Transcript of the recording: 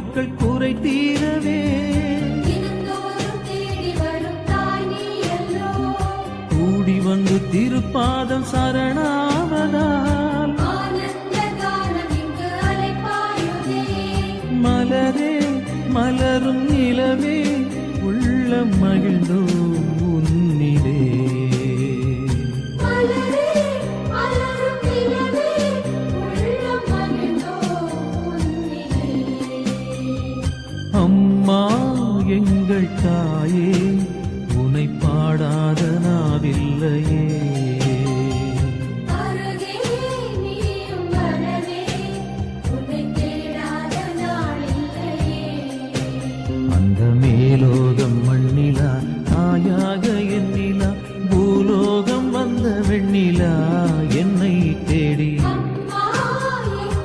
மக்கள் குறை தீரவே கூடி வந்து திருப்பாதம் சரணாவதால் மலரே மலரும் நிலவே உள்ள மகிழ்ந்தோம் உன்னிலே அம்மா எங்கள்